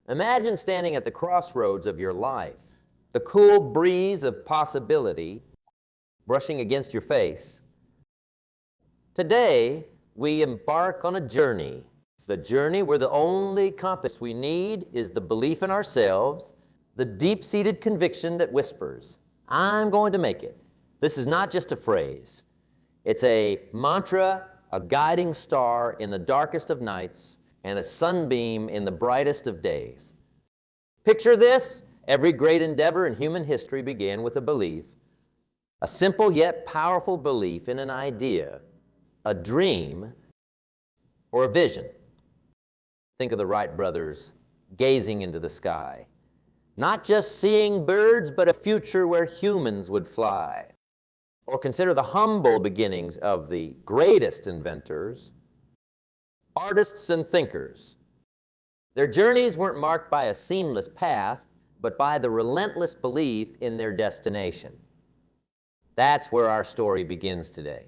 Imagine standing at the crossroads of your life, the cool breeze of possibility brushing against your face. Today, we embark on a journey. The journey where the only compass we need is the belief in ourselves, the deep-seated conviction that whispers, "I'm going to make it." This is not just a phrase. It's a mantra, a guiding star in the darkest of nights, and a sunbeam in the brightest of days. Picture this. Every great endeavor in human history began with a belief, a simple yet powerful belief in an idea, a dream, or a vision. Think of the Wright brothers gazing into the sky, not just seeing birds, but a future where humans would fly. Or consider the humble beginnings of the greatest inventors, artists and thinkers. Their journeys weren't marked by a seamless path, but by the relentless belief in their destination. That's where our story begins today.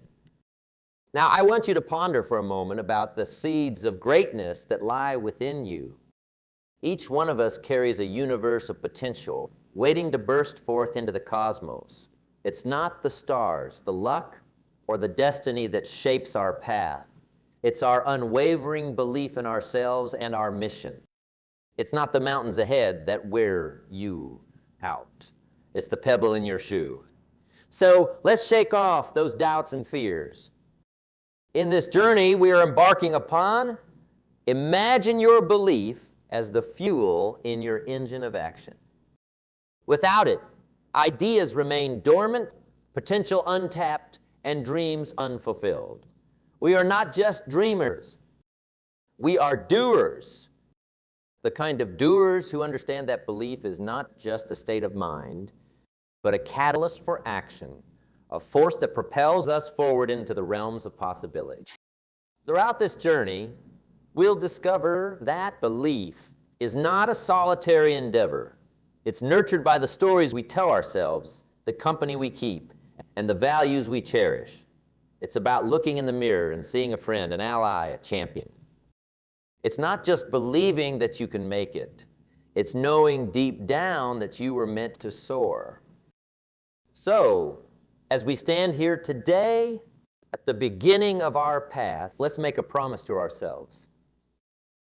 Now, I want you to ponder for a moment about the seeds of greatness that lie within you. Each one of us carries a universe of potential waiting to burst forth into the cosmos. It's not the stars, the luck, or the destiny that shapes our path. It's our unwavering belief in ourselves and our mission. It's not the mountains ahead that wear you out. It's the pebble in your shoe. So let's shake off those doubts and fears. In this journey we are embarking upon, imagine your belief as the fuel in your engine of action. Without it, ideas remain dormant, potential untapped, and dreams unfulfilled. We are not just dreamers. We are doers. The kind of doers who understand that belief is not just a state of mind, but a catalyst for action, a force that propels us forward into the realms of possibility. Throughout this journey, we'll discover that belief is not a solitary endeavor. It's nurtured by the stories we tell ourselves, the company we keep, and the values we cherish. It's about looking in the mirror and seeing a friend, an ally, a champion. It's not just believing that you can make it. It's knowing deep down that you were meant to soar. So, as we stand here today, at the beginning of our path, let's make a promise to ourselves.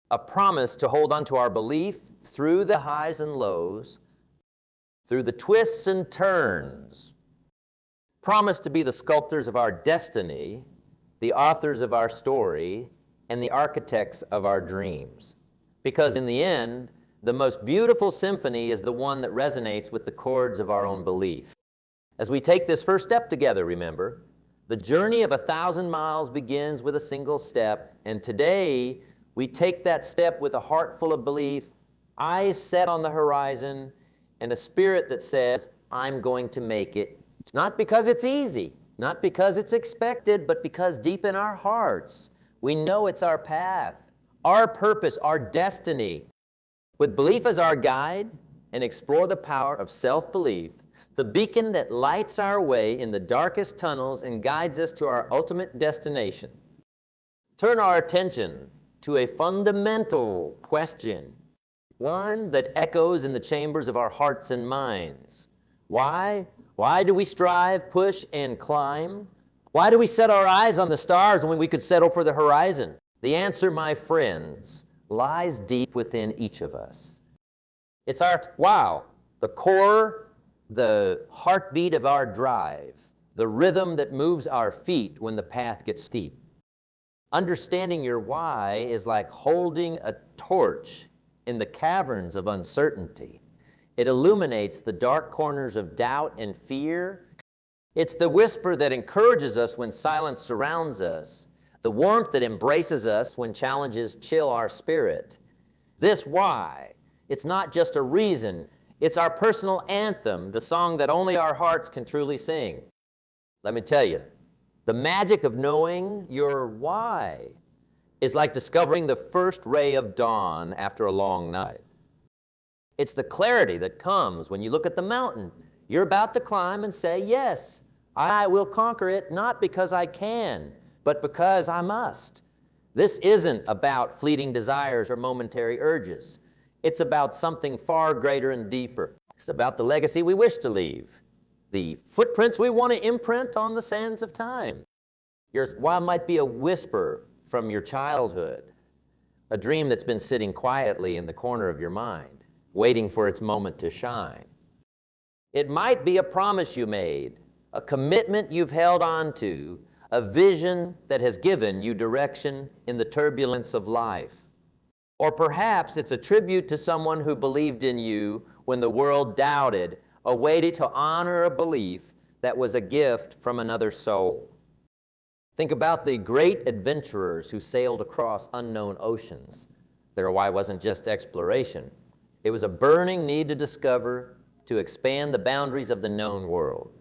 A promise to hold on to our belief through the highs and lows, through the twists and turns. Promise to be the sculptors of our destiny, the authors of our story, and the architects of our dreams. Because in the end, the most beautiful symphony is the one that resonates with the chords of our own belief. As we take this first step together, remember, the journey of 1,000 miles begins with a single step, and today we take that step with a heart full of belief, eyes set on the horizon, and a spirit that says, "I'm going to make it." Not because it's easy, not because it's expected, but because deep in our hearts, we know it's our path, our purpose, our destiny. With belief as our guide, and explore the power of self-belief, the beacon that lights our way in the darkest tunnels and guides us to our ultimate destination. Turn our attention to a fundamental question, one that echoes in the chambers of our hearts and minds. Why? Why do we strive, push, and climb? Why do we set our eyes on the stars when we could settle for the horizon? The answer, my friends, lies deep within each of us. It's our wow, the core, the heartbeat of our drive, the rhythm that moves our feet when the path gets steep. Understanding your why is like holding a torch in the caverns of uncertainty. It illuminates the dark corners of doubt and fear. It's the whisper that encourages us when silence surrounds us, the warmth that embraces us when challenges chill our spirit. This why, it's not just a reason, it's our personal anthem, the song that only our hearts can truly sing. Let me tell you, the magic of knowing your why is like discovering the first ray of dawn after a long night. It's the clarity that comes when you look at the mountain you're about to climb and say, yes, I will conquer it, not because I can, but because I must. This isn't about fleeting desires or momentary urges. It's about something far greater and deeper. It's about the legacy we wish to leave, the footprints we want to imprint on the sands of time. Your why might be a whisper from your childhood, a dream that's been sitting quietly in the corner of your mind, waiting for its moment to shine. It might be a promise you made, a commitment you've held on to, a vision that has given you direction in the turbulence of life. Or perhaps it's a tribute to someone who believed in you when the world doubted, a way to honor a belief that was a gift from another soul. Think about the great adventurers who sailed across unknown oceans. Their why wasn't just exploration. It was a burning need to discover, to expand the boundaries of the known world.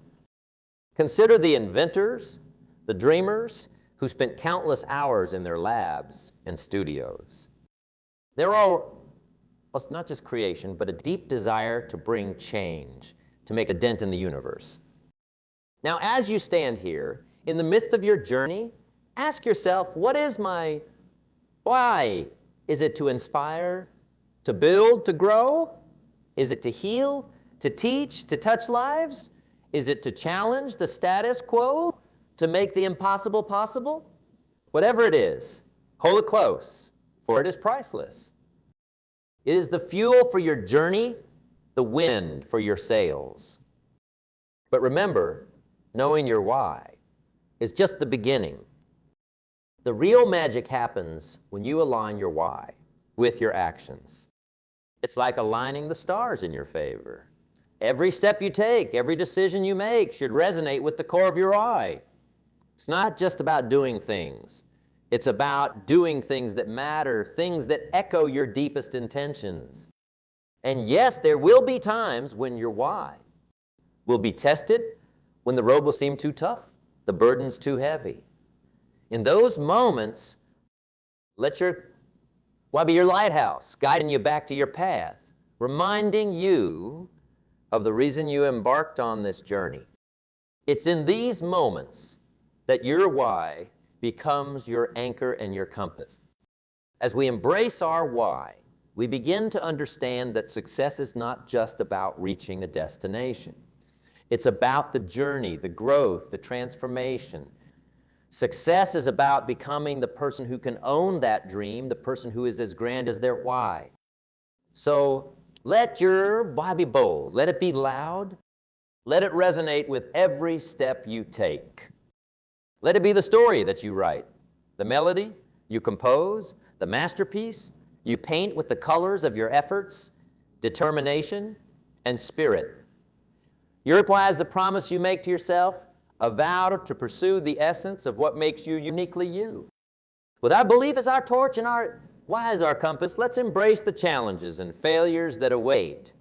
Consider the inventors, the dreamers, who spent countless hours in their labs and studios. They're all, well, it's not just creation, but a deep desire to bring change, to make a dent in the universe. Now, as you stand here, in the midst of your journey, ask yourself, what is my why? Is it to inspire, to build, to grow? Is it to heal, to teach, to touch lives? Is it to challenge the status quo, to make the impossible possible? Whatever it is, hold it close, for it is priceless. It is the fuel for your journey, the wind for your sails. But remember, knowing your why is just the beginning. The real magic happens when you align your why with your actions. It's like aligning the stars in your favor. Every step you take, every decision you make should resonate with the core of your why. It's not just about doing things. It's about doing things that matter, things that echo your deepest intentions. And yes, there will be times when your why will be tested, when the road will seem too tough, the burden's too heavy. In those moments, let your why be your lighthouse, guiding you back to your path, reminding you of the reason you embarked on this journey. It's in these moments that your why becomes your anchor and your compass. As we embrace our why, we begin to understand that success is not just about reaching a destination. It's about the journey, the growth, the transformation. Success is about becoming the person who can own that dream, the person who is as grand as their why. So let your why be bold. Let it be loud. Let it resonate with every step you take. Let it be the story that you write, the melody you compose, the masterpiece you paint with the colors of your efforts, determination, and spirit. Your why is the promise you make to yourself, a vow to pursue the essence of what makes you uniquely you. With our belief as our torch and our why as our compass, let's embrace the challenges and failures that await.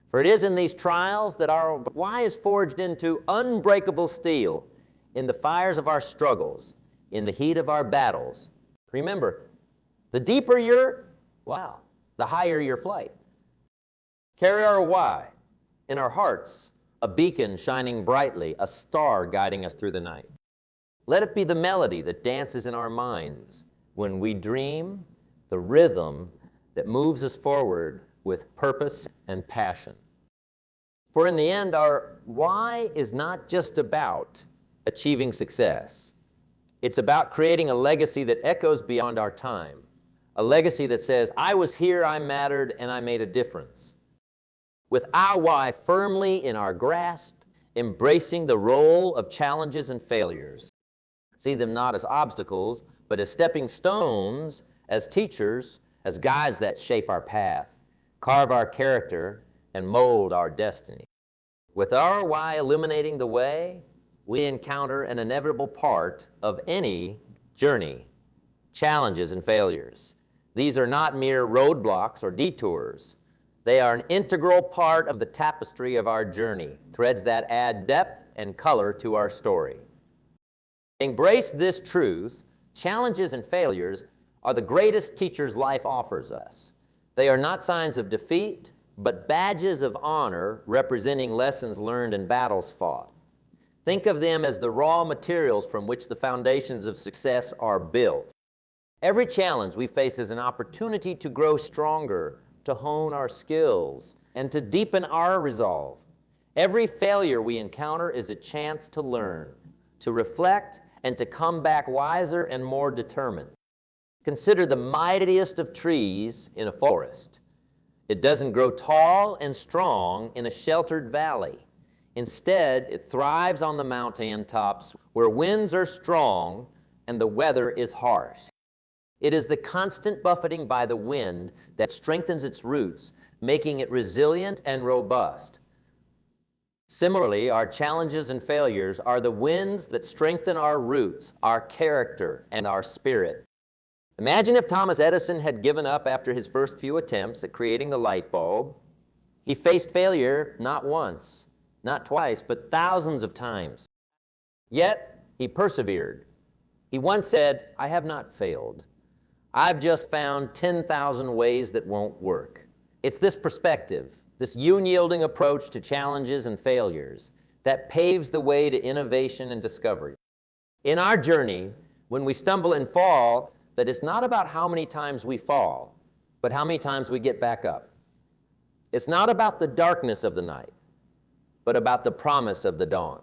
For it is in these trials that our why is forged into unbreakable steel in the fires of our struggles, in the heat of our battles. Remember, the deeper your wow, the higher your flight. Carry our why in our hearts, a beacon shining brightly, a star guiding us through the night. Let it be the melody that dances in our minds when we dream, the rhythm that moves us forward with purpose and passion. For in the end, our why is not just about achieving success. It's about creating a legacy that echoes beyond our time, a legacy that says, I was here, I mattered, and I made a difference. With our why firmly in our grasp, embracing the role of challenges and failures. See them not as obstacles, but as stepping stones, as teachers, as guides that shape our path, carve our character, and mold our destiny. With our why illuminating the way, we encounter an inevitable part of any journey, challenges and failures. These are not mere roadblocks or detours. They are an integral part of the tapestry of our journey, threads that add depth and color to our story. Embrace this truth. Challenges and failures are the greatest teachers life offers us. They are not signs of defeat, but badges of honor representing lessons learned and battles fought. Think of them as the raw materials from which the foundations of success are built. Every challenge we face is an opportunity to grow stronger, to hone our skills and to deepen our resolve. Every failure we encounter is a chance to learn, to reflect, and to come back wiser and more determined. Consider the mightiest of trees in a forest. It doesn't grow tall and strong in a sheltered valley. Instead, it thrives on the mountain tops where winds are strong and the weather is harsh. It is the constant buffeting by the wind that strengthens its roots, making it resilient and robust. Similarly, our challenges and failures are the winds that strengthen our roots, our character, and our spirit. Imagine if Thomas Edison had given up after his first few attempts at creating the light bulb. He faced failure not once, not twice, but thousands of times. Yet, he persevered. He once said, "I have not failed. I've just found 10,000 ways that won't work." It's this perspective, this unyielding approach to challenges and failures, that paves the way to innovation and discovery. In our journey, when we stumble and fall, that it's not about how many times we fall, but how many times we get back up. It's not about the darkness of the night, but about the promise of the dawn.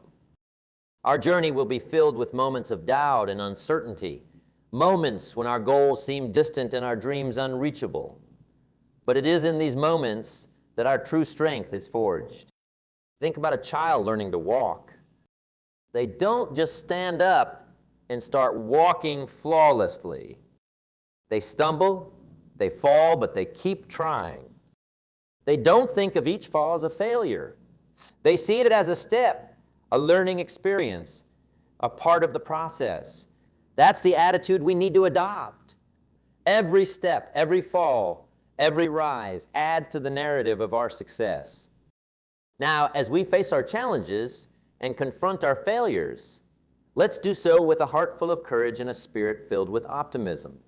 Our journey will be filled with moments of doubt and uncertainty, moments when our goals seem distant and our dreams unreachable. But it is in these moments that our true strength is forged. Think about a child learning to walk. They don't just stand up and start walking flawlessly. They stumble, they fall, but they keep trying. They don't think of each fall as a failure. They see it as a step, a learning experience, a part of the process. That's the attitude we need to adopt. Every step, every fall, every rise adds to the narrative of our success. Now, as we face our challenges and confront our failures, let's do so with a heart full of courage and a spirit filled with optimism.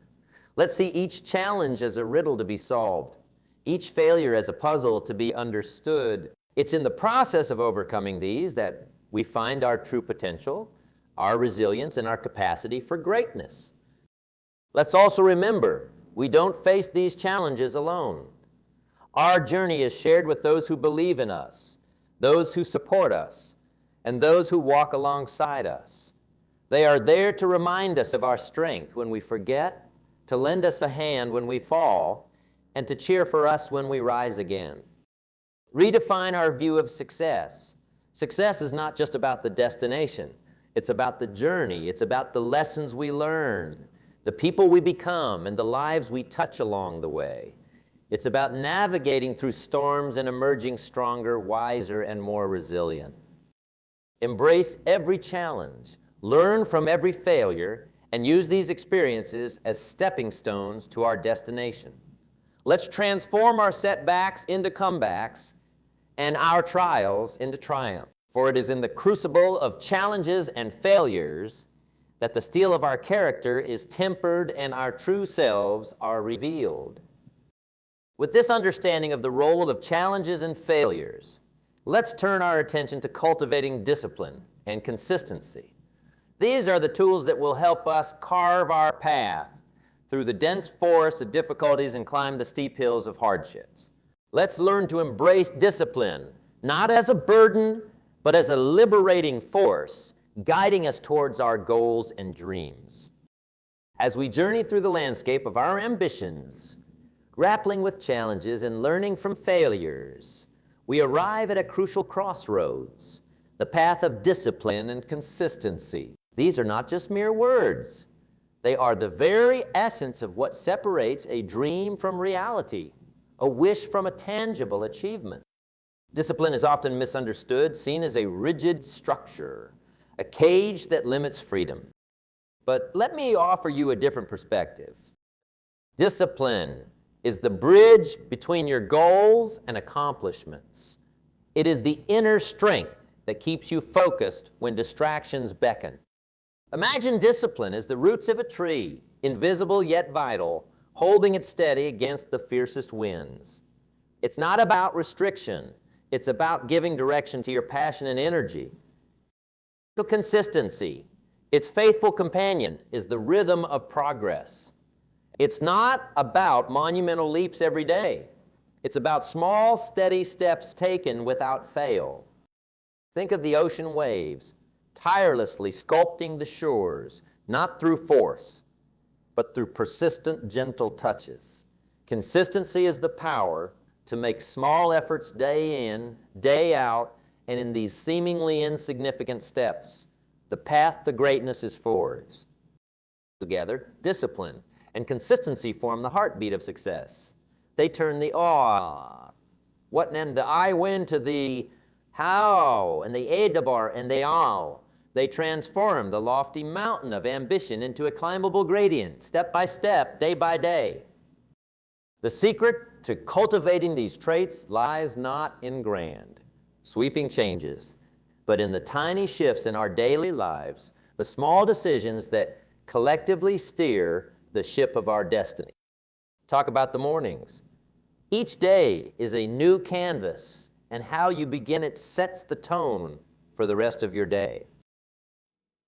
Let's see each challenge as a riddle to be solved, each failure as a puzzle to be understood. It's in the process of overcoming these that we find our true potential, our resilience, and our capacity for greatness. Let's also remember, we don't face these challenges alone. Our journey is shared with those who believe in us, those who support us, and those who walk alongside us. They are there to remind us of our strength when we forget, to lend us a hand when we fall, and to cheer for us when we rise again. Redefine our view of success. Success is not just about the destination. It's about the journey. It's about the lessons we learn, the people we become, and the lives we touch along the way. It's about navigating through storms and emerging stronger, wiser, and more resilient. Embrace every challenge, learn from every failure, and use these experiences as stepping stones to our destination. Let's transform our setbacks into comebacks and our trials into triumph. For it is in the crucible of challenges and failures that the steel of our character is tempered and our true selves are revealed. With this understanding of the role of challenges and failures, let's turn our attention to cultivating discipline and consistency. These are the tools that will help us carve our path through the dense forest of difficulties and climb the steep hills of hardships. Let's learn to embrace discipline, not as a burden, but as a liberating force, guiding us towards our goals and dreams. As we journey through the landscape of our ambitions, grappling with challenges and learning from failures, we arrive at a crucial crossroads, the path of discipline and consistency. These are not just mere words. They are the very essence of what separates a dream from reality, a wish from a tangible achievement. Discipline is often misunderstood, seen as a rigid structure, a cage that limits freedom. But let me offer you a different perspective. Discipline is the bridge between your goals and accomplishments. It is the inner strength that keeps you focused when distractions beckon. Imagine discipline as the roots of a tree, invisible yet vital, holding it steady against the fiercest winds. It's not about restriction. It's about giving direction to your passion and energy. Consistency, its faithful companion, is the rhythm of progress. It's not about monumental leaps every day. It's about small, steady steps taken without fail. Think of the ocean waves, tirelessly sculpting the shores, not through force, but through persistent, gentle touches. Consistency is the power to make small efforts day in, day out, and in these seemingly insignificant steps. The path to greatness is forged. Together, discipline and consistency form the heartbeat of success. They turn the what and the I win to the how, and the edabar and the all. They transform the lofty mountain of ambition into a climbable gradient, step by step, day by day. The secret to cultivating these traits lies not in grand, sweeping changes, but in the tiny shifts in our daily lives, the small decisions that collectively steer the ship of our destiny. Talk about the mornings. Each day is a new canvas, and how you begin it sets the tone for the rest of your day.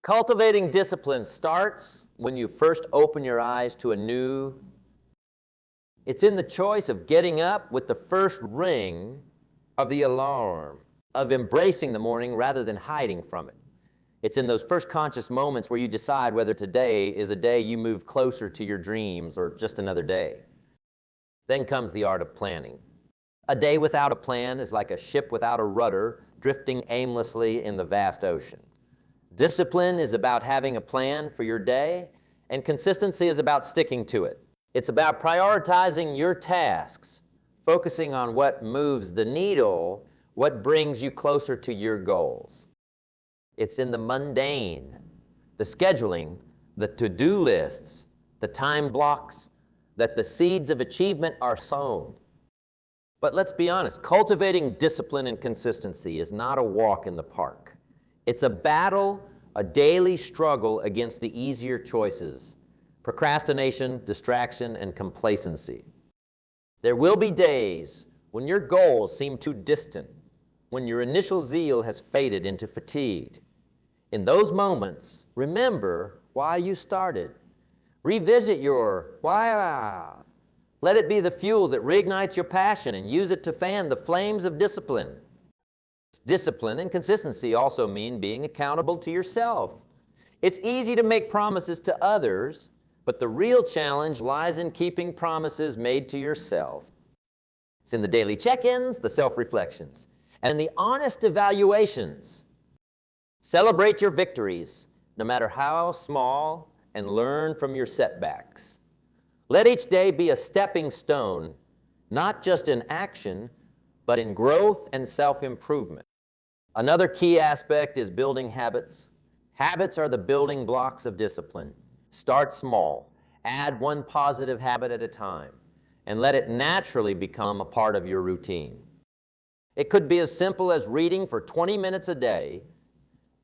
Cultivating discipline starts when you first open your eyes to a new. It's in the choice of getting up with the first ring of the alarm, of embracing the morning rather than hiding from it. It's in those first conscious moments where you decide whether today is a day you move closer to your dreams or just another day. Then comes the art of planning. A day without a plan is like a ship without a rudder, drifting aimlessly in the vast ocean. Discipline is about having a plan for your day, and consistency is about sticking to it. It's about prioritizing your tasks, focusing on what moves the needle, what brings you closer to your goals. It's in the mundane, the scheduling, the to-do lists, the time blocks, that the seeds of achievement are sown. But let's be honest, cultivating discipline and consistency is not a walk in the park. It's a battle, a daily struggle against the easier choices, procrastination, distraction, and complacency. There will be days when your goals seem too distant, when your initial zeal has faded into fatigue. In those moments, remember why you started. Revisit your why. Let it be the fuel that reignites your passion and use it to fan the flames of discipline. Discipline and consistency also mean being accountable to yourself. It's easy to make promises to others, but the real challenge lies in keeping promises made to yourself. It's in the daily check-ins, the self-reflections, and the honest evaluations. Celebrate your victories, no matter how small, and learn from your setbacks. Let each day be a stepping stone, not just in action, but in growth and self-improvement. Another key aspect is building habits. Habits are the building blocks of discipline. Start small, add one positive habit at a time, and let it naturally become a part of your routine. It could be as simple as reading for 20 minutes a day,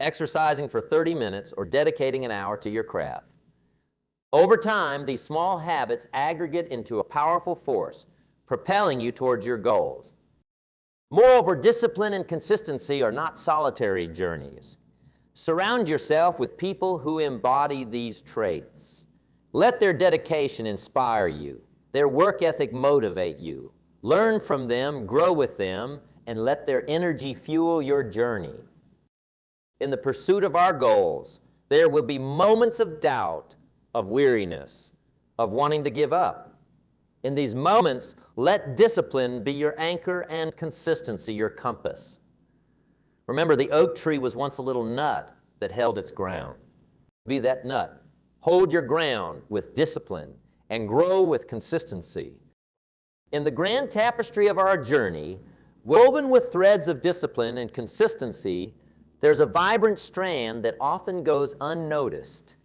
exercising for 30 minutes, or dedicating an hour to your craft. Over time, these small habits aggregate into a powerful force, propelling you towards your goals. Moreover, discipline and consistency are not solitary journeys. Surround yourself with people who embody these traits. Let their dedication inspire you, their work ethic motivate you. Learn from them, grow with them, and let their energy fuel your journey. In the pursuit of our goals, there will be moments of doubt, of weariness, of wanting to give up. In these moments, let discipline be your anchor and consistency your compass. Remember, the oak tree was once a little nut that held its ground. Be that nut. Hold your ground with discipline and grow with consistency. In the grand tapestry of our journey, woven with threads of discipline and consistency, there's a vibrant strand that often goes unnoticed,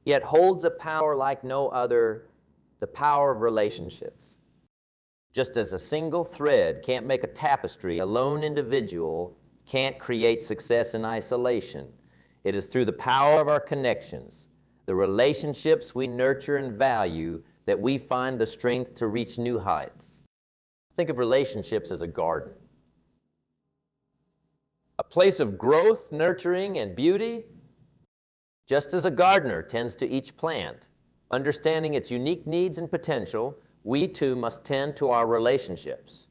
yet holds a power like no other, the power of relationships. Just as a single thread can't make a tapestry, a lone individual can't create success in isolation. It is through the power of our connections, the relationships we nurture and value, that we find the strength to reach new heights. Think of relationships as a garden. A place of growth, nurturing, and beauty. Just as a gardener tends to each plant, understanding its unique needs and potential, we too must tend to our relationships.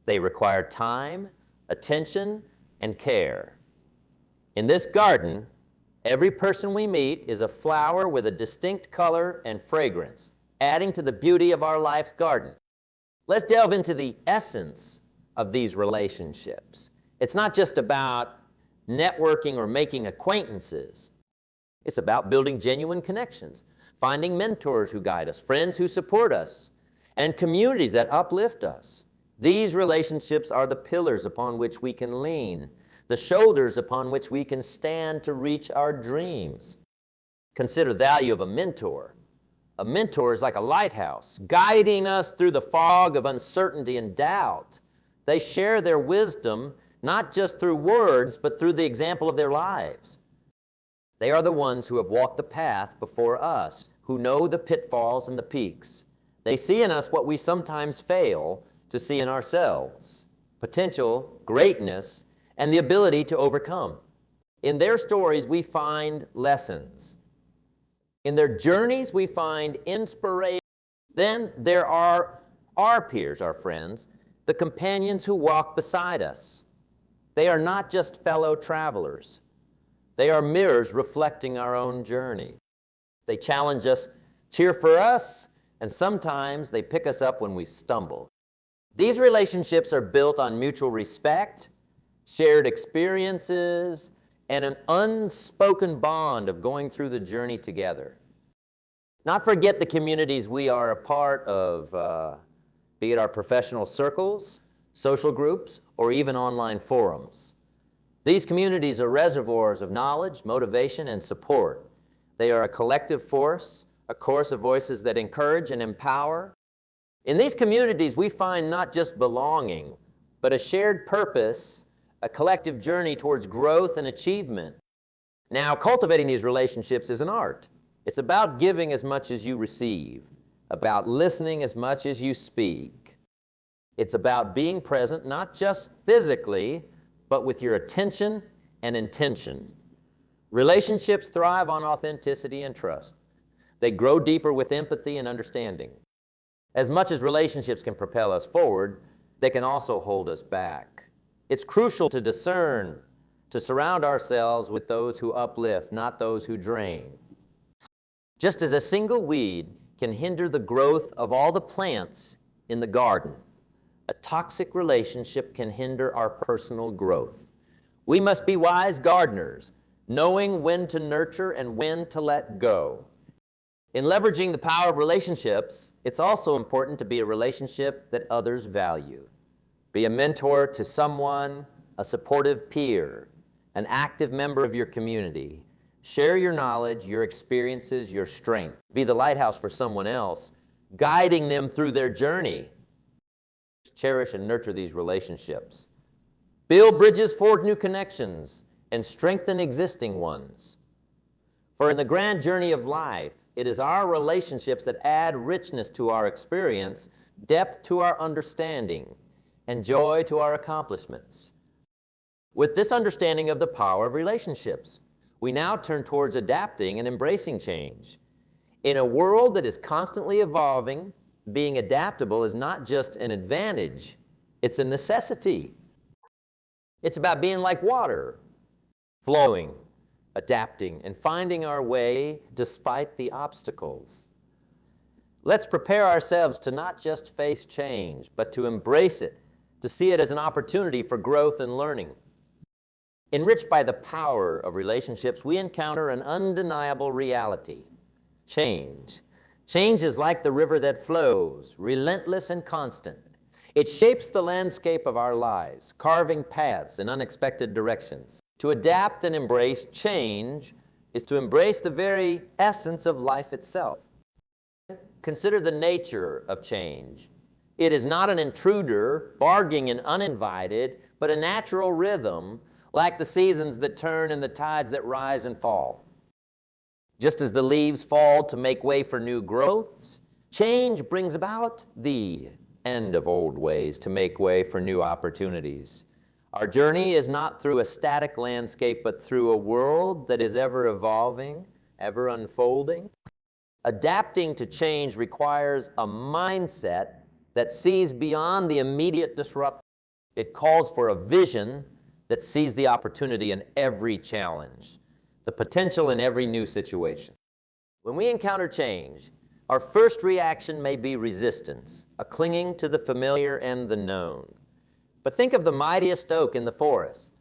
They require time, attention, and care. In this garden, every person we meet is a flower with a distinct color and fragrance, adding to the beauty of our life's garden. Let's delve into the essence of these relationships. It's not just about networking or making acquaintances. It's about building genuine connections, finding mentors who guide us, friends who support us, and communities that uplift us. These relationships are the pillars upon which we can lean, the shoulders upon which we can stand to reach our dreams. Consider the value of a mentor. A mentor is like a lighthouse, guiding us through the fog of uncertainty and doubt. They share their wisdom not just through words, but through the example of their lives. They are the ones who have walked the path before us, who know the pitfalls and the peaks. They see in us what we sometimes fail to see in ourselves: potential, greatness, and the ability to overcome. In their stories, we find lessons. In their journeys, we find inspiration. Then there are our peers, our friends, the companions who walk beside us. They are not just fellow travelers. They are mirrors reflecting our own journey. They challenge us, cheer for us, and sometimes they pick us up when we stumble. These relationships are built on mutual respect, shared experiences, and an unspoken bond of going through the journey together. Not forget the communities we are a part of, be it our professional circles, social groups, or even online forums. These communities are reservoirs of knowledge, motivation, and support. They are a collective force, a chorus of voices that encourage and empower. In these communities, we find not just belonging, but a shared purpose, a collective journey towards growth and achievement. Now, cultivating these relationships is an art. It's about giving as much as you receive, about listening as much as you speak. It's about being present, not just physically, but with your attention and intention. Relationships thrive on authenticity and trust. They grow deeper with empathy and understanding. As much as relationships can propel us forward, they can also hold us back. It's crucial to discern, to surround ourselves with those who uplift, not those who drain. Just as a single weed can hinder the growth of all the plants in the garden, a toxic relationship can hinder our personal growth. We must be wise gardeners, knowing when to nurture and when to let go. In leveraging the power of relationships, it's also important to be a relationship that others value. Be a mentor to someone, a supportive peer, an active member of your community. Share your knowledge, your experiences, your strength. Be the lighthouse for someone else, guiding them through their journey. Cherish and nurture these relationships. Build bridges, forge new connections, and strengthen existing ones. For in the grand journey of life, it is our relationships that add richness to our experience, depth to our understanding, and joy to our accomplishments. With this understanding of the power of relationships, we now turn towards adapting and embracing change. In a world that is constantly evolving, being adaptable is not just an advantage, it's a necessity. It's about being like water, flowing, adapting, and finding our way despite the obstacles. Let's prepare ourselves to not just face change, but to embrace it, to see it as an opportunity for growth and learning. Enriched by the power of relationships, we encounter an undeniable reality: change. Change is like the river that flows, relentless and constant. It shapes the landscape of our lives, carving paths in unexpected directions. To adapt and embrace change is to embrace the very essence of life itself. Consider the nature of change. It is not an intruder, barging and uninvited, but a natural rhythm, like the seasons that turn and the tides that rise and fall. Just as the leaves fall to make way for new growths, change brings about the end of old ways to make way for new opportunities. Our journey is not through a static landscape, but through a world that is ever evolving, ever unfolding. Adapting to change requires a mindset that sees beyond the immediate disruption. It calls for a vision that sees the opportunity in every challenge, the potential in every new situation. When we encounter change, our first reaction may be resistance, a clinging to the familiar and the known. But think of the mightiest oak in the forest.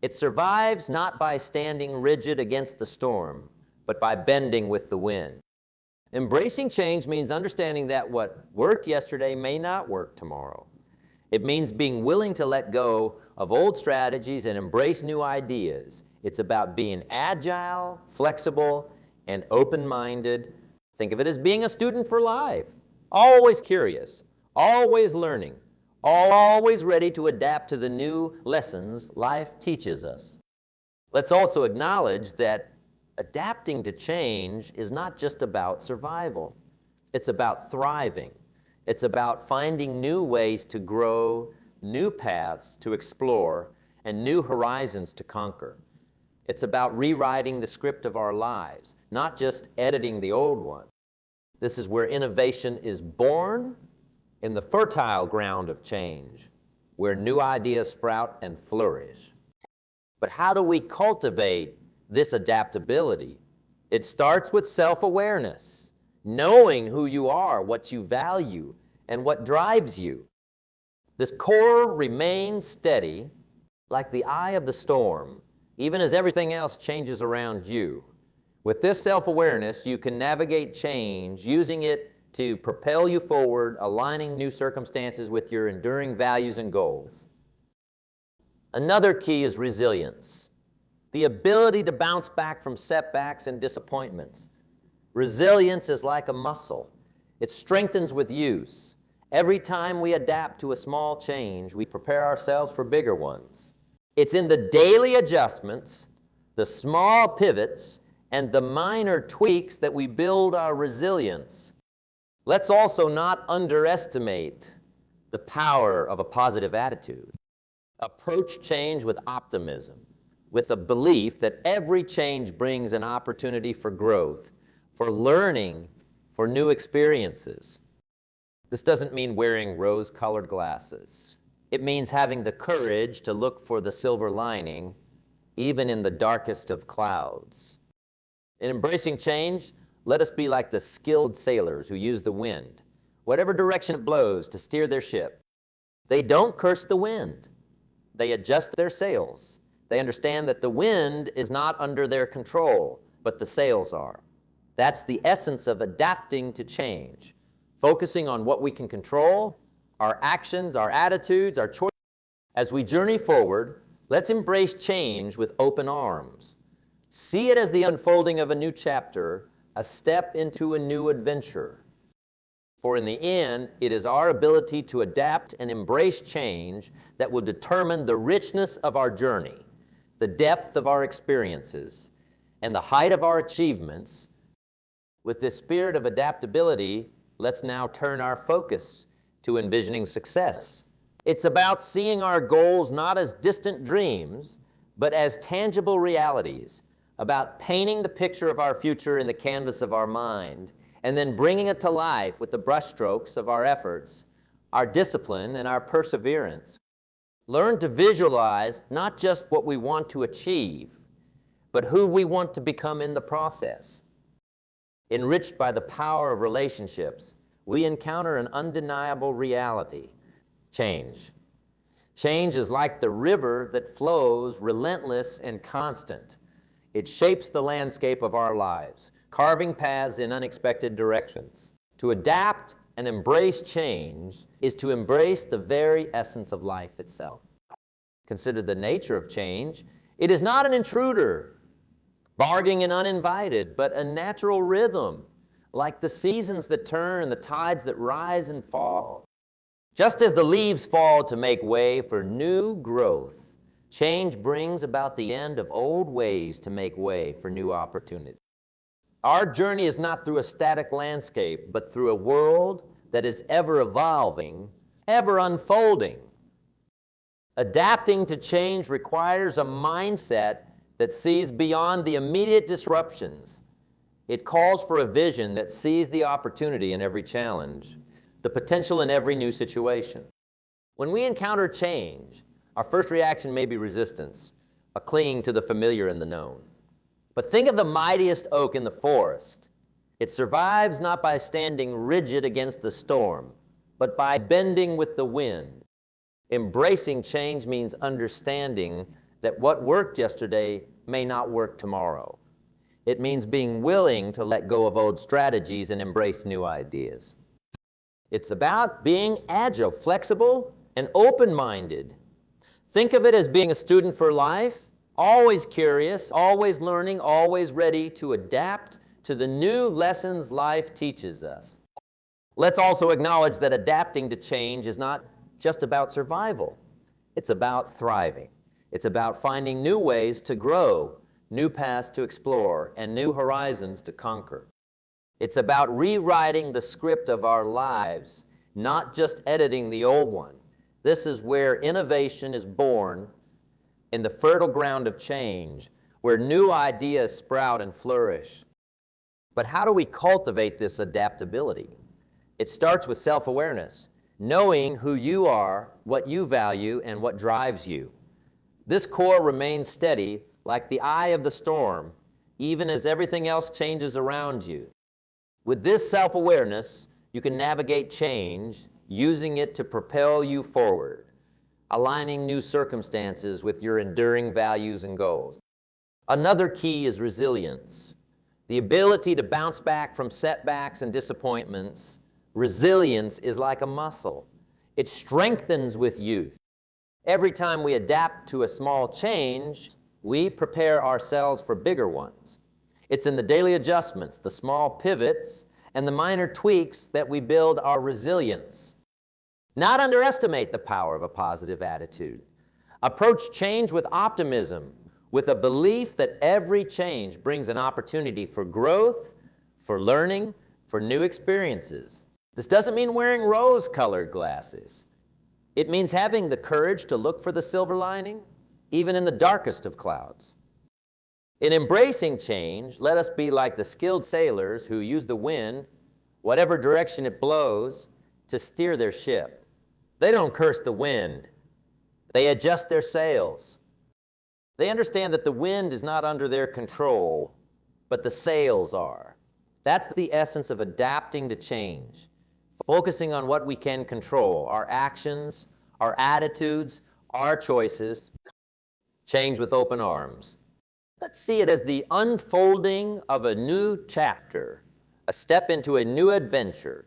It survives not by standing rigid against the storm, but by bending with the wind. Embracing change means understanding that what worked yesterday may not work tomorrow. It means being willing to let go of old strategies and embrace new ideas. It's about being agile, flexible, and open-minded. Think of it as being a student for life, always curious, always learning, always ready to adapt to the new lessons life teaches us. Let's also acknowledge that adapting to change is not just about survival. It's about thriving. It's about finding new ways to grow, new paths to explore, and new horizons to conquer. It's about rewriting the script of our lives, not just editing the old one. This is where innovation is born, in the fertile ground of change, where new ideas sprout and flourish. But how do we cultivate this adaptability? It starts with self-awareness, knowing who you are, what you value, and what drives you. This core remains steady, like the eye of the storm, even as everything else changes around you. With this self-awareness, you can navigate change, using it to propel you forward, aligning new circumstances with your enduring values and goals. Another key is resilience, the ability to bounce back from setbacks and disappointments. Resilience is like a muscle. It strengthens with use. Every time we adapt to a small change, we prepare ourselves for bigger ones. It's in the daily adjustments, the small pivots, and the minor tweaks that we build our resilience. Let's also not underestimate the power of a positive attitude. Approach change with optimism, with a belief that every change brings an opportunity for growth, for learning, for new experiences. This doesn't mean wearing rose-colored glasses. It means having the courage to look for the silver lining, even in the darkest of clouds. In embracing change, let us be like the skilled sailors who use the wind, whatever direction it blows, to steer their ship. They don't curse the wind. They adjust their sails. They understand that the wind is not under their control, but the sails are. That's the essence of adapting to change, focusing on what we can control, our actions, our attitudes, our choices. As we journey forward, let's embrace change with open arms. See it as the unfolding of a new chapter, a step into a new adventure. For in the end, it is our ability to adapt and embrace change that will determine the richness of our journey, the depth of our experiences, and the height of our achievements. With this spirit of adaptability, let's now turn our focus to envisioning success. It's about seeing our goals not as distant dreams, but as tangible realities, about painting the picture of our future in the canvas of our mind, and then bringing it to life with the brushstrokes of our efforts, our discipline, and our perseverance. Learn to visualize not just what we want to achieve, but who we want to become in the process. Enriched by the power of relationships, we encounter an undeniable reality: change. Change is like the river that flows relentless and constant. It shapes the landscape of our lives, carving paths in unexpected directions. To adapt and embrace change is to embrace the very essence of life itself. Consider the nature of change. It is not an intruder, barging and uninvited, but a natural rhythm, like the seasons that turn, the tides that rise and fall. Just as the leaves fall to make way for new growth, change brings about the end of old ways to make way for new opportunity. Our journey is not through a static landscape, but through a world that is ever evolving, ever unfolding. Adapting to change requires a mindset that sees beyond the immediate disruptions. It calls for a vision that sees the opportunity in every challenge, the potential in every new situation. When we encounter change, Our first reaction may be resistance, a clinging to the familiar and the known. But think of the mightiest oak in the forest. It survives not by standing rigid against the storm, but by bending with the wind. Embracing change means understanding that what worked yesterday may not work tomorrow. It means being willing to let go of old strategies and embrace new ideas. It's about being agile, flexible, and open-minded. Think of it as being a student for life, always curious, always learning, always ready to adapt to the new lessons life teaches us. Let's also acknowledge that adapting to change is not just about survival. It's about thriving. It's about finding new ways to grow, new paths to explore, and new horizons to conquer. It's about rewriting the script of our lives, not just editing the old one. This is where innovation is born, in the fertile ground of change, where new ideas sprout and flourish. But how do we cultivate this adaptability? It starts with self-awareness, knowing who you are, what you value, and what drives you. This core remains steady like the eye of the storm, even as everything else changes around you. With this self-awareness, you can navigate change, using it to propel you forward, aligning new circumstances with your enduring values and goals. Another key is resilience, the ability to bounce back from setbacks and disappointments. Resilience is like a muscle. It strengthens with youth. Every time we adapt to a small change, we prepare ourselves for bigger ones. It's in the daily adjustments, the small pivots, and the minor tweaks that we build our resilience. Not underestimate the power of a positive attitude. Approach change with optimism, with a belief that every change brings an opportunity for growth, for learning, for new experiences. This doesn't mean wearing rose-colored glasses. It means having the courage to look for the silver lining, even in the darkest of clouds. In embracing change, let us be like the skilled sailors who use the wind, whatever direction it blows, to steer their ship. They don't curse the wind. They adjust their sails. They understand that the wind is not under their control, but the sails are. That's the essence of adapting to change. Focusing on what we can control, our actions, our attitudes, our choices. Change with open arms. Let's see it as the unfolding of a new chapter, a step into a new adventure.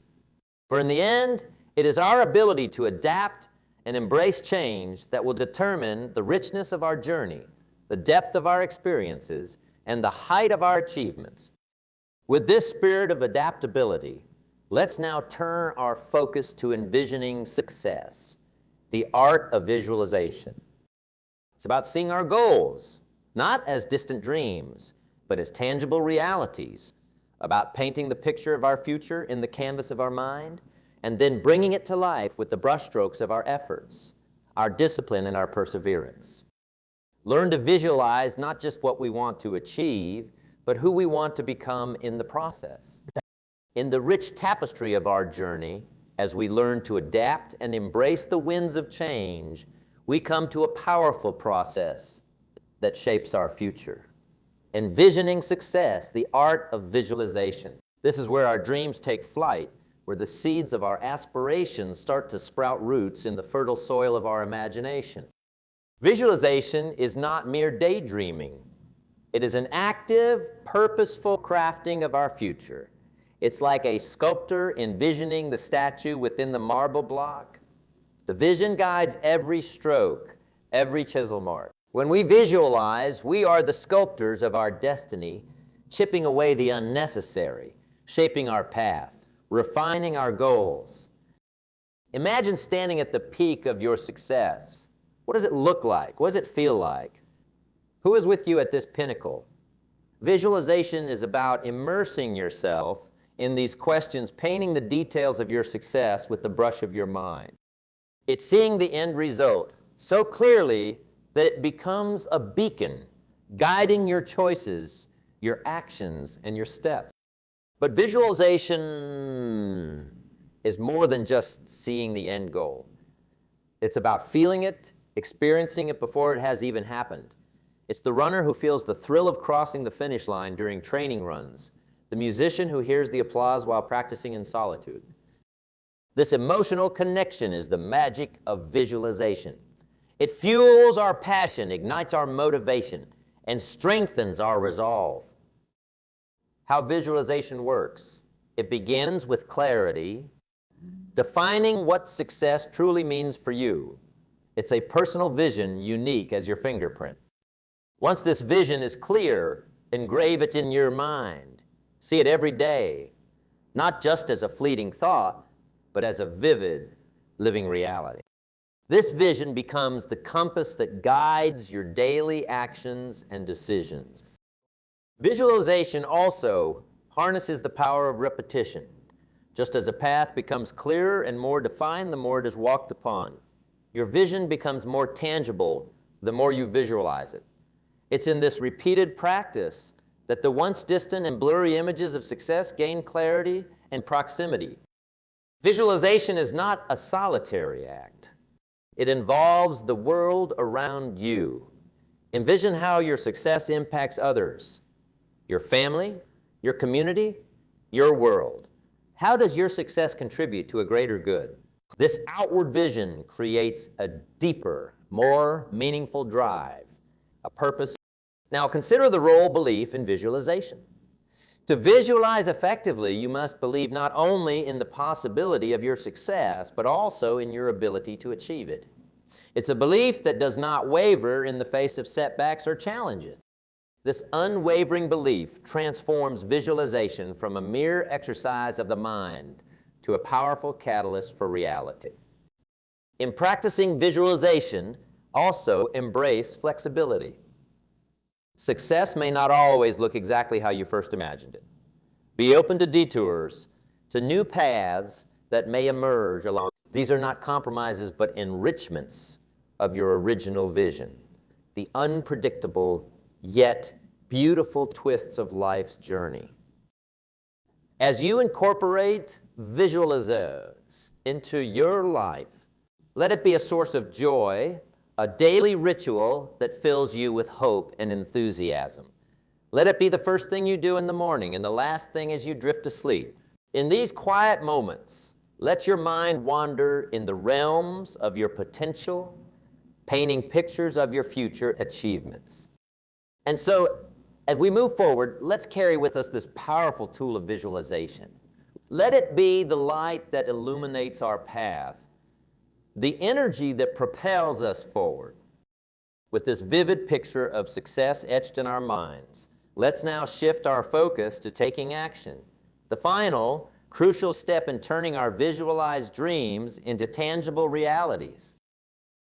For in the end, it is our ability to adapt and embrace change that will determine the richness of our journey, the depth of our experiences, and the height of our achievements. With this spirit of adaptability, let's now turn our focus to envisioning success, the art of visualization. It's about seeing our goals, not as distant dreams, but as tangible realities, about painting the picture of our future in the canvas of our mind, and then bringing it to life with the brushstrokes of our efforts, our discipline, and our perseverance. Learn to visualize not just what we want to achieve, but who we want to become in the process. In the rich tapestry of our journey, as we learn to adapt and embrace the winds of change, we come to a powerful process that shapes our future. Envisioning success, the art of visualization. This is where our dreams take flight, where the seeds of our aspirations start to sprout roots in the fertile soil of our imagination. Visualization is not mere daydreaming. It is an active, purposeful crafting of our future. It's like a sculptor envisioning the statue within the marble block. The vision guides every stroke, every chisel mark. When we visualize, we are the sculptors of our destiny, chipping away the unnecessary, shaping our path, refining our goals. Imagine standing at the peak of your success. What does it look like? What does it feel like? Who is with you at this pinnacle? Visualization is about immersing yourself in these questions, painting the details of your success with the brush of your mind. It's seeing the end result so clearly that it becomes a beacon, guiding your choices, your actions, and your steps. But visualization is more than just seeing the end goal. It's about feeling it, experiencing it before it has even happened. It's the runner who feels the thrill of crossing the finish line during training runs, the musician who hears the applause while practicing in solitude. This emotional connection is the magic of visualization. It fuels our passion, ignites our motivation, and strengthens our resolve. How visualization works. It begins with clarity, defining what success truly means for you. It's a personal vision unique as your fingerprint. Once this vision is clear, engrave it in your mind. See it every day, not just as a fleeting thought, but as a vivid, living reality. This vision becomes the compass that guides your daily actions and decisions. Visualization also harnesses the power of repetition. Just as a path becomes clearer and more defined the more it is walked upon. Your vision becomes more tangible the more you visualize it. It's in this repeated practice that the once distant and blurry images of success gain clarity and proximity. Visualization is not a solitary act. It involves the world around you. Envision how your success impacts others, your family, your community, your world. How does your success contribute to a greater good? This outward vision creates a deeper, more meaningful drive, a purpose. Now consider the role belief in visualization. To visualize effectively, you must believe not only in the possibility of your success, but also in your ability to achieve it. It's a belief that does not waver in the face of setbacks or challenges. This unwavering belief transforms visualization from a mere exercise of the mind to a powerful catalyst for reality. In practicing visualization, also embrace flexibility. Success may not always look exactly how you first imagined it. Be open to detours, to new paths that may emerge along. These are not compromises, but enrichments of your original vision, the unpredictable yet beautiful twists of life's journey. As you incorporate visualizers into your life, let it be a source of joy, a daily ritual that fills you with hope and enthusiasm. Let it be the first thing you do in the morning and the last thing as you drift to sleep. In these quiet moments, let your mind wander in the realms of your potential, painting pictures of your future achievements. And so, as we move forward, let's carry with us this powerful tool of visualization. Let it be the light that illuminates our path, the energy that propels us forward. With this vivid picture of success etched in our minds, let's now shift our focus to taking action, the final, crucial step in turning our visualized dreams into tangible realities.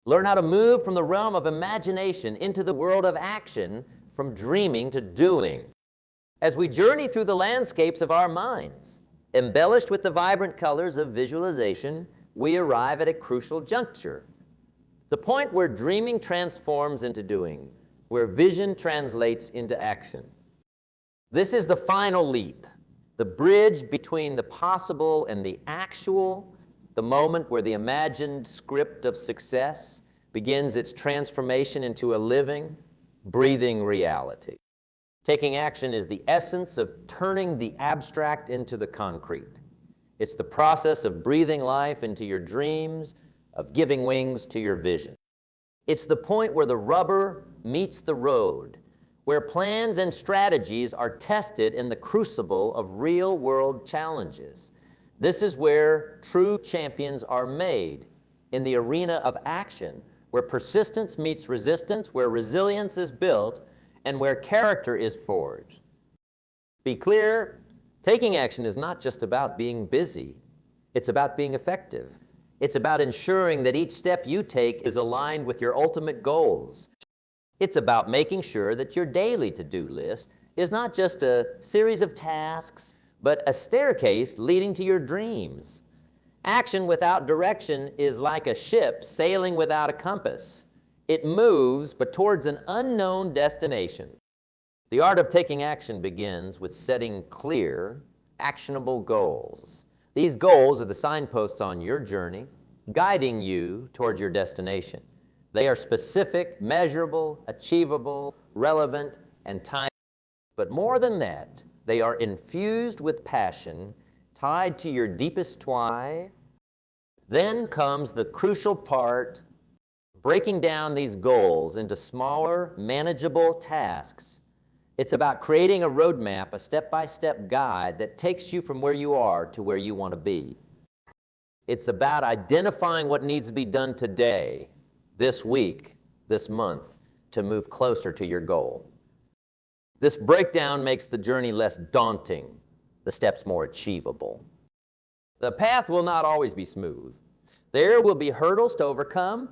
Learn how to move from the realm of imagination into the world of action, from dreaming to doing. As we journey through the landscapes of our minds, embellished with the vibrant colors of visualization, we arrive at a crucial juncture. The point where dreaming transforms into doing, where vision translates into action. This is the final leap, the bridge between the possible and the actual, the moment where the imagined script of success begins its transformation into a living, breathing reality. Taking action is the essence of turning the abstract into the concrete. It's the process of breathing life into your dreams, of giving wings to your vision. It's the point where the rubber meets the road, where plans and strategies are tested in the crucible of real-world challenges. This is where true champions are made, in the arena of action, where persistence meets resistance, where resilience is built, and where character is forged. Be clear, taking action is not just about being busy. It's about being effective. It's about ensuring that each step you take is aligned with your ultimate goals. It's about making sure that your daily to-do list is not just a series of tasks, but a staircase leading to your dreams. Action without direction is like a ship sailing without a compass. It moves, but towards an unknown destination. The art of taking action begins with setting clear, actionable goals. These goals are the signposts on your journey, guiding you towards your destination. They are specific, measurable, achievable, relevant, and time. But more than that, they are infused with passion, tied to your deepest why. Then comes the crucial part, breaking down these goals into smaller, manageable tasks. It's about creating a roadmap, a step-by-step guide that takes you from where you are to where you want to be. It's about identifying what needs to be done today, this week, this month, to move closer to your goal. This breakdown makes the journey less daunting, the steps more achievable. The path will not always be smooth. There will be hurdles to overcome,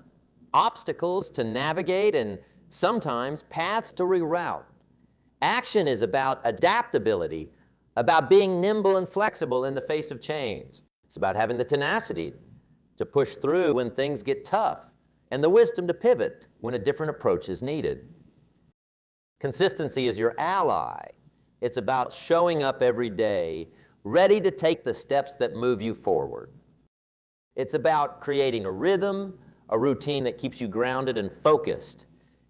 obstacles to navigate, and sometimes paths to reroute. Action is about adaptability, about being nimble and flexible in the face of change. It's about having the tenacity to push through when things get tough, and the wisdom to pivot when a different approach is needed. Consistency is your ally. It's about showing up every day, ready to take the steps that move you forward. It's about creating a rhythm, a routine that keeps you grounded and focused.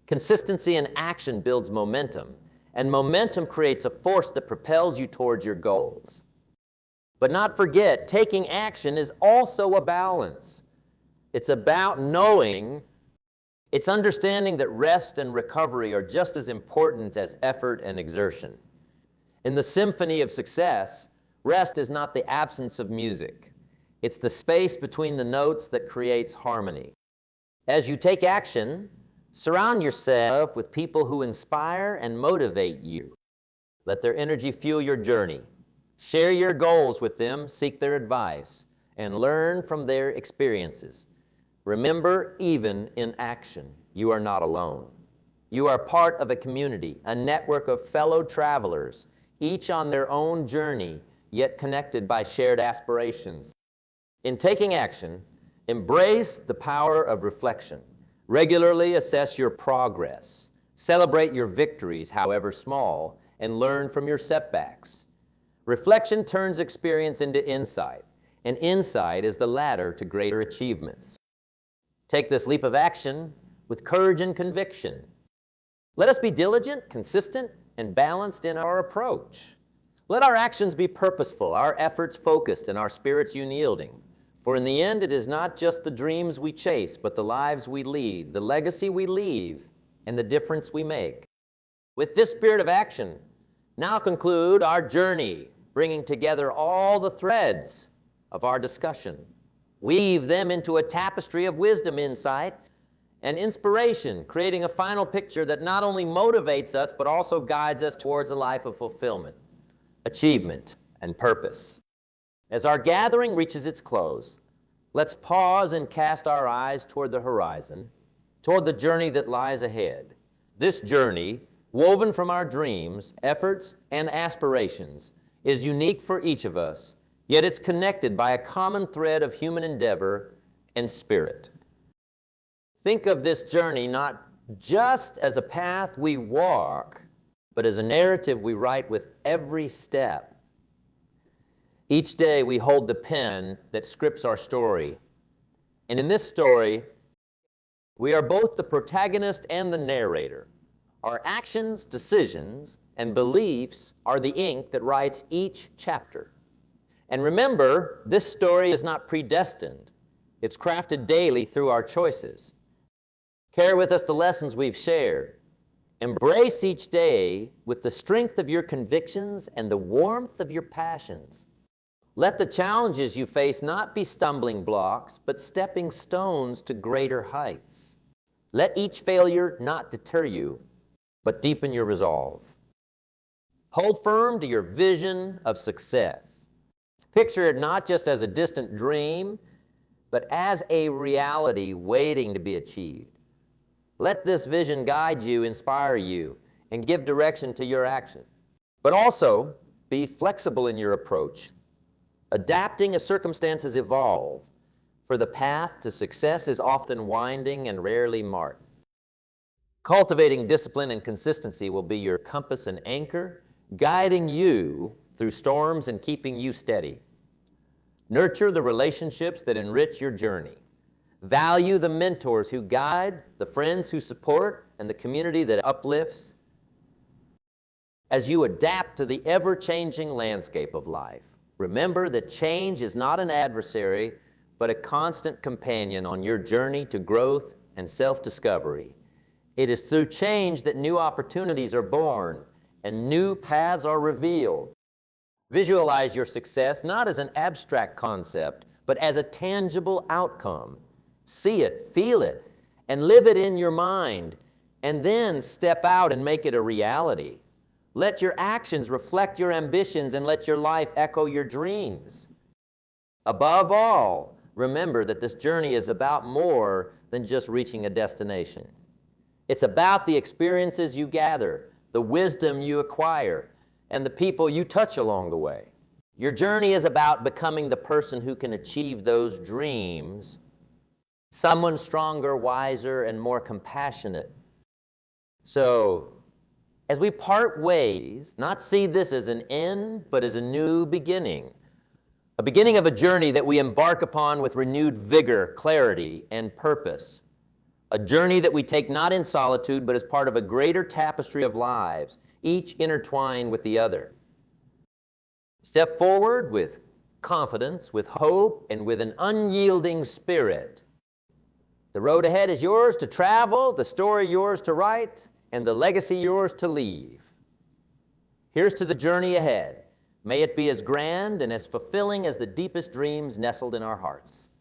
Consistency in action builds momentum, and momentum creates a force that propels you towards your goals. But not forget, taking action is also a balance. It's about knowing, it's understanding that rest and recovery are just as important as effort and exertion. In the symphony of success, rest is not the absence of music. It's the space between the notes that creates harmony. As you take action, surround yourself with people who inspire and motivate you. Let their energy fuel your journey. Share your goals with them, seek their advice, and learn from their experiences. Remember, even in action, you are not alone. You are part of a community, a network of fellow travelers, each on their own journey, yet connected by shared aspirations. In taking action, embrace the power of reflection. Regularly assess your progress. Celebrate your victories, however small, and learn from your setbacks. Reflection turns experience into insight, and insight is the ladder to greater achievements. Take this leap of action with courage and conviction. Let us be diligent, consistent, and balanced in our approach. Let our actions be purposeful, our efforts focused, and our spirits unyielding. For in the end, it is not just the dreams we chase, but the lives we lead, the legacy we leave, and the difference we make. With this spirit of action, now conclude our journey, bringing together all the threads of our discussion. Weave them into a tapestry of wisdom, insight, and inspiration, creating a final picture that not only motivates us, but also guides us towards a life of fulfillment, achievement, and purpose. As our gathering reaches its close, let's pause and cast our eyes toward the horizon, toward the journey that lies ahead. This journey, woven from our dreams, efforts, and aspirations, is unique for each of us, yet it's connected by a common thread of human endeavor and spirit. Think of this journey not just as a path we walk, but as a narrative we write with every step. Each day we hold the pen that scripts our story. And in this story, we are both the protagonist and the narrator. Our actions, decisions, and beliefs are the ink that writes each chapter. And remember, this story is not predestined. It's crafted daily through our choices. Carry with us the lessons we've shared. Embrace each day with the strength of your convictions and the warmth of your passions. Let the challenges you face not be stumbling blocks, but stepping stones to greater heights. Let each failure not deter you, but deepen your resolve. Hold firm to your vision of success. Picture it not just as a distant dream, but as a reality waiting to be achieved. Let this vision guide you, inspire you, and give direction to your action. But also, be flexible in your approach, adapting as circumstances evolve, for the path to success is often winding and rarely marked. Cultivating discipline and consistency will be your compass and anchor, guiding you through storms and keeping you steady. Nurture the relationships that enrich your journey. Value the mentors who guide, the friends who support, and the community that uplifts. As you adapt to the ever-changing landscape of life, remember that change is not an adversary, but a constant companion on your journey to growth and self-discovery. It is through change that new opportunities are born and new paths are revealed. Visualize your success not as an abstract concept, but as a tangible outcome. See it, feel it, and live it in your mind, and then step out and make it a reality. Let your actions reflect your ambitions and let your life echo your dreams. Above all, remember that this journey is about more than just reaching a destination. It's about the experiences you gather, the wisdom you acquire, and the people you touch along the way. Your journey is about becoming the person who can achieve those dreams, someone stronger, wiser, and more compassionate. So, as we part ways, not see this as an end, but as a new beginning. A beginning of a journey that we embark upon with renewed vigor, clarity, and purpose. A journey that we take not in solitude, but as part of a greater tapestry of lives, each intertwined with the other. Step forward with confidence, with hope, and with an unyielding spirit. The road ahead is yours to travel, the story yours to write, and the legacy yours to leave. Here's to the journey ahead. May it be as grand and as fulfilling as the deepest dreams nestled in our hearts.